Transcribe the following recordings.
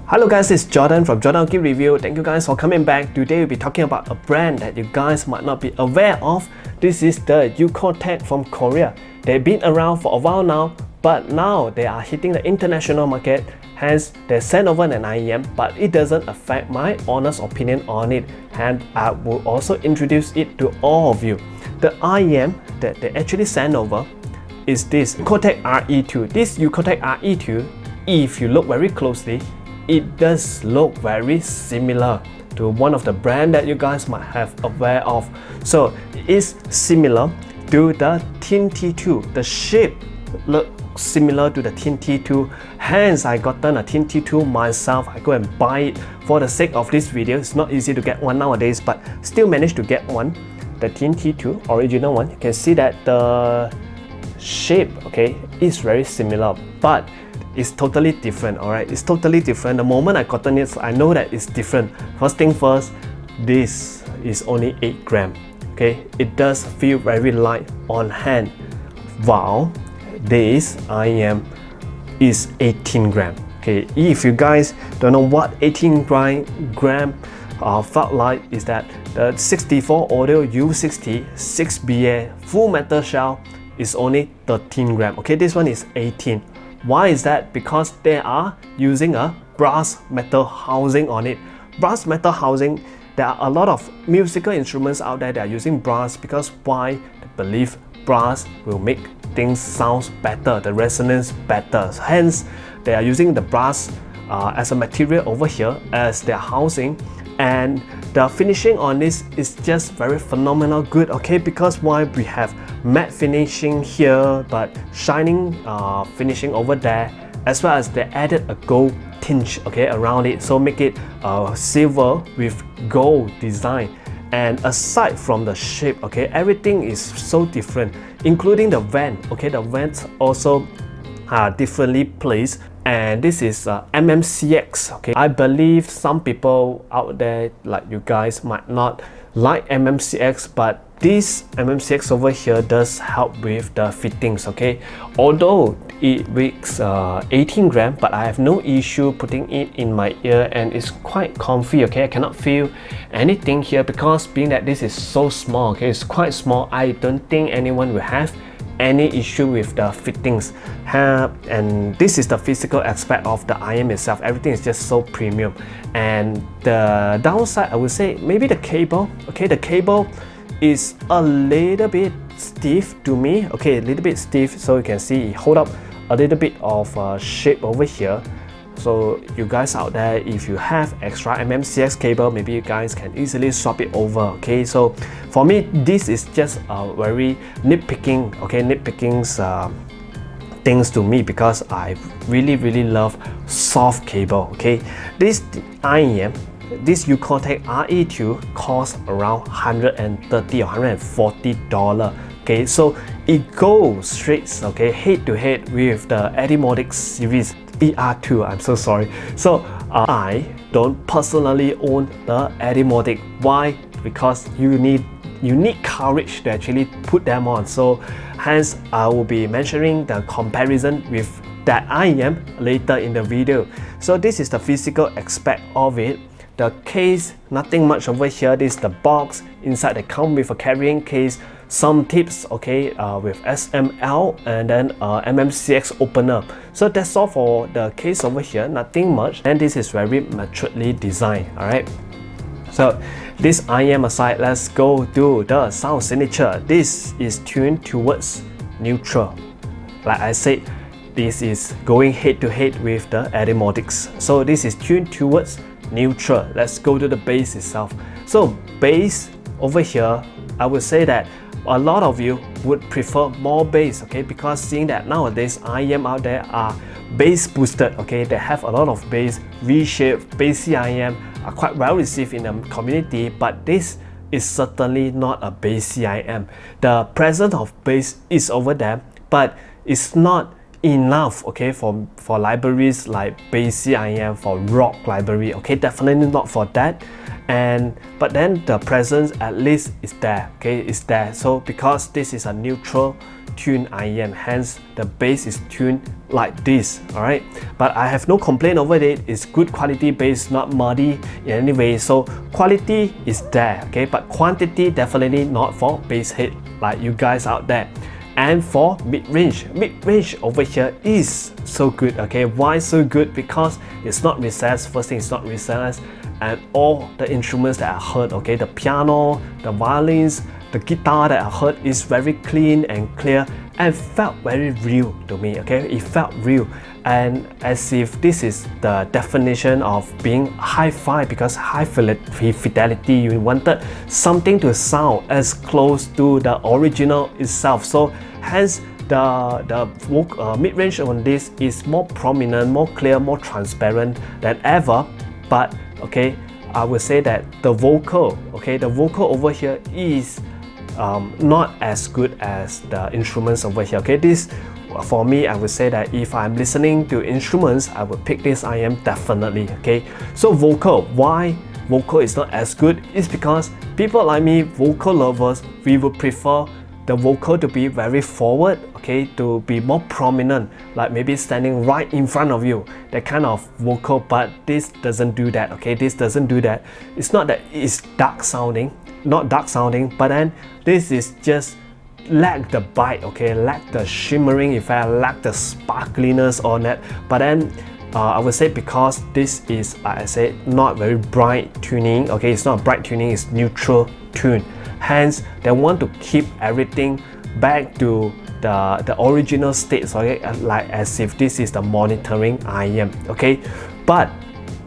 Hello guys, it's Jordan from Jordan Geek Review. Thank you guys for coming back. Today we'll be talking about a brand that you guys might not be aware of. This is the Ucotech from Korea. They've been around for a while now, but now they are hitting the international market. Hence, they sent over an IEM, but it doesn't affect my honest opinion on it. And I will also introduce it to all of you. The IEM that they actually sent over is this Ucotech RE-2. This Ucotech RE-2, if you look very closely, it does look very similar to one of the brand that you guys might have aware of. So it is similar to the TNT2. The shape looks similar to the TNT2. Hence, I gotten a TNT2 myself. I go and buy it for the sake of this video. It's not easy to get one nowadays, but still managed to get one. The TNT2 original one. You can see that the shape, okay, is very similar, but it's totally different. Alright, it's totally different. The moment I gotten it, I know that it's different. First thing first, this is only 8 grams. Okay, it does feel very light on hand, while this IEM is 18 grams. Okay, if you guys don't know what 18 gram felt like, is that the 64 audio U60 6BA full metal shell is only 13 grams. Okay, this one is 18. Why is that? Because they are using a brass metal housing on it. Brass metal housing, there are a lot of musical instruments out there that are using brass because why? They believe brass will make things sound better, the resonance better. Hence, they are using the brass as a material over here as their housing, and the finishing on this is just very phenomenal good. Okay, because why? We have matte finishing here but shining finishing over there, as well as they added a gold tinge, okay, around it, so make it silver with gold design. And aside from the shape, okay, everything is so different, including the vent. Okay, the vents also are differently placed, and this is MMCX. Okay, I believe some people out there like you guys might not like MMCX, but this MMCX over here does help with the fittings. Okay, although it weighs 18 grams, but I have no issue putting it in my ear and it's quite comfy. Okay, I cannot feel anything here because being that this is so small, okay, it's quite small. I don't think anyone will have any issue with the fittings. And this is the physical aspect of the IEM itself. Everything is just so premium. And the downside, I would say maybe the cable. Okay, the cable is a little bit stiff to me. Okay, a little bit stiff, so you can see it hold up a little bit of shape over here. So you guys out there, if you have extra MMCX cable, maybe you guys can easily swap it over. Okay, so for me, this is just a very nitpicking, okay, things to me, because I really love soft cable. Okay, this IEM, this Ucotech RE-2 costs around $130 or $140. Okay, so it goes straight, okay, head to head with the advertised series RE-2. I'm so sorry. So I don't personally own the advertised. Why? Because you need courage to actually put them on. So hence I will be mentioning the comparison with that IEM later in the video. So this is the physical aspect of it. The case, nothing much over here. This is the box. Inside they come with a carrying case, some tips, okay, with SML, and then MMCX opener. So that's all for the case over here, nothing much. And this is very maturely designed. Alright, so this IEM aside, let's go to the sound signature. This is tuned towards neutral. Like I said, this is going head to head with the advertised. So this is tuned towards neutral. Let's go to the bass itself. So bass over here, I would say that a lot of you would prefer more bass, okay, because seeing that nowadays IEM out there are bass boosted. Okay, they have a lot of bass, V-shaped, bassy IEM are quite well received in the community, but this is certainly not a bassy IEM. The presence of bass is over there, but it's not enough, okay, for libraries like bassy IEM, for rock library. Okay, definitely not for that. But then the presence at least is there. Okay, it's there. So because this is a neutral tuned IEM, hence the bass is tuned like this, alright? But I have no complaint over it. It's good quality bass, not muddy in any way. So quality is there, okay? But quantity definitely not for bass head like you guys out there. And for mid-range over here is so good, okay? Why so good? Because it's not recessed. First thing, it's not recessed, and all the instruments that I heard, okay, the piano, the violins, the guitar that I heard is very clean and clear and felt very real to me, okay? It felt real, and as if this is the definition of being hi-fi, because high fidelity, you wanted something to sound as close to the original itself. So hence the mid-range on this is more prominent, more clear, more transparent than ever. But okay, I would say that the vocal, okay, the vocal over here is not as good as the instruments over here, okay? This, for me, I would say that if I'm listening to instruments, I would pick this IEM definitely, okay? So vocal, why vocal is not as good is because people like me, vocal lovers, we would prefer the vocal to be very forward, okay, to be more prominent, like maybe standing right in front of you, that kind of vocal. But this doesn't do that, okay? This doesn't do that. It's not that it's dark sounding, not dark sounding, but then this is just lack the bite, okay, lack the shimmering effect, lack the sparkliness on it. But then I would say because this is, like I said, not very bright tuning, okay, it's not bright tuning, it's neutral tune. Hence, they want to keep everything back to the original state, okay, like as if this is the monitoring IEM, okay. But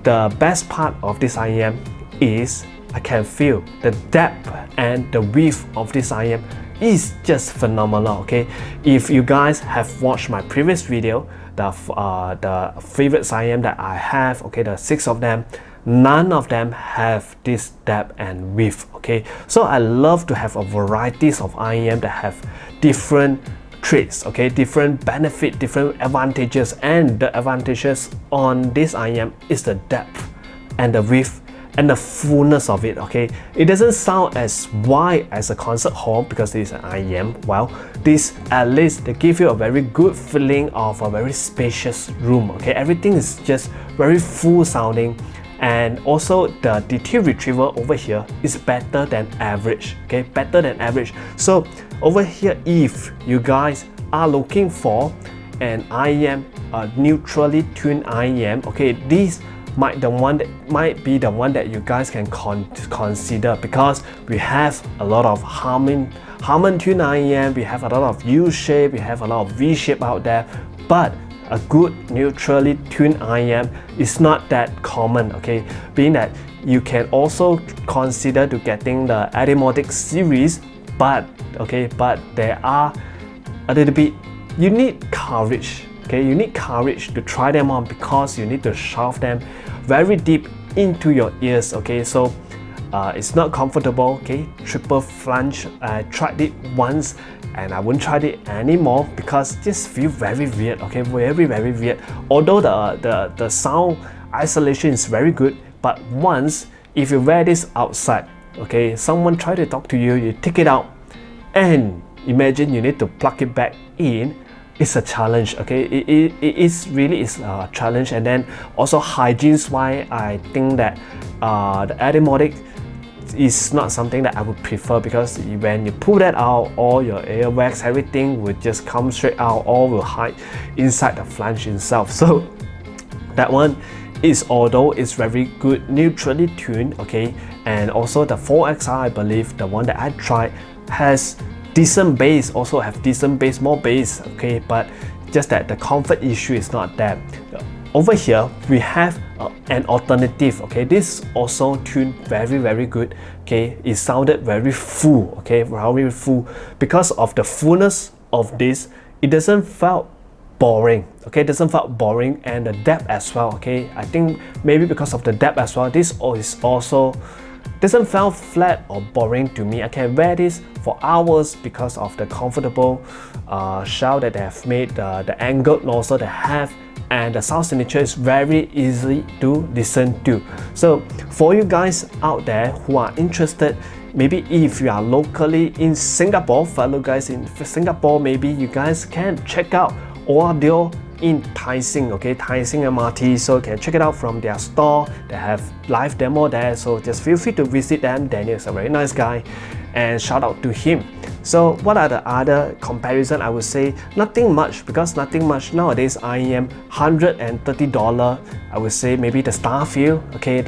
the best part of this IEM is I can feel the depth and the width of this IEM is just phenomenal, okay. If you guys have watched my previous video, the favorite IEM that I have, okay, the 6 of them, none of them have this depth and width, okay. So I love to have a varieties of IEM that have different traits, okay, different benefit, different advantages, and the advantages on this IEM is the depth and the width and the fullness of it, okay. It doesn't sound as wide as a concert hall because it's an IEM. Well, this at least they give you a very good feeling of a very spacious room, okay. Everything is just very full sounding. And also the detail retrieval over here is better than average, okay, better than average. So over here, if you guys are looking for an IEM, a neutrally tuned IEM, okay, this might be the one that you guys can consider, because we have a lot of Harman tuned IEM, we have a lot of U shape, we have a lot of V shape out there, but a good neutrally tuned IEM is not that common, okay, being that you can also consider to getting the Adimotic series, but there are a little bit, you need courage, okay, you need courage to try them on, because you need to shove them very deep into your ears, okay. So it's not comfortable, okay. Triple flange, I tried it once and I wouldn't try it anymore because it just feels very weird, okay, very weird. Although the sound isolation is very good, but once if you wear this outside, okay, someone try to talk to you, you take it out and imagine you need to plug it back in. It's a challenge, okay. It really is a challenge. And then also hygiene's why I think that the Adimotic is not something that I would prefer, because when you pull that out, all your earwax, everything will just come straight out, or will hide inside the flange itself. So that one is, although it's very good neutrally tuned, okay, and also the 4XR, I believe the one that I tried has decent bass, also have decent bass, more bass, okay, but just that the comfort issue is not there. Over here we have an alternative, okay. This also tuned very good, okay. It sounded very full, okay, very full. Because of the fullness of this, it doesn't felt boring, okay, it doesn't felt boring, and the depth as well, okay. I think maybe because of the depth as well, this is also doesn't feel flat or boring to me. I can wear this for hours because of the comfortable shell that they have made, the angled nozzle they have, and the sound signature is very easy to listen to. So for you guys out there who are interested maybe if you are locally in Singapore, fellow guys in Singapore, maybe you guys can check out audio in Tai Seng, okay, Tai Seng MRT. So you can check it out from their store. They have live demo there, so just feel free to visit them. Daniel is a very nice guy, and shout out to him. So what are the other comparison? I would say nothing much, because nothing much nowadays. REM $130. I would say maybe the Starfield, okay,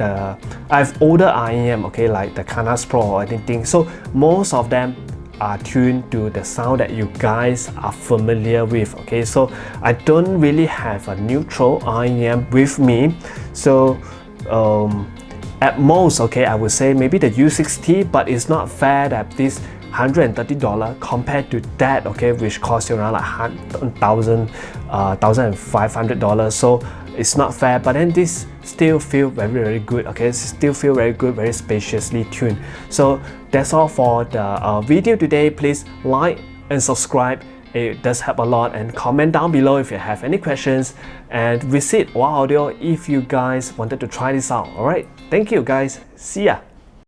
I have older REM, okay, like the Canas Pro or anything. So most of them are tuned to the sound that you guys are familiar with, okay. So I don't really have a neutral REM with me. So at most, okay, I would say maybe the U60, but it's not fair that this $130 compared to that, okay, which costs you around like $1,500. So it's not fair, but then this still feel very good, okay, still feel very good, very spaciously tuned. So that's all for the video today. Please like and subscribe, it does help a lot, and comment down below if you have any questions, and visit Wow Audio if you guys wanted to try this out. All right, thank you guys, see ya.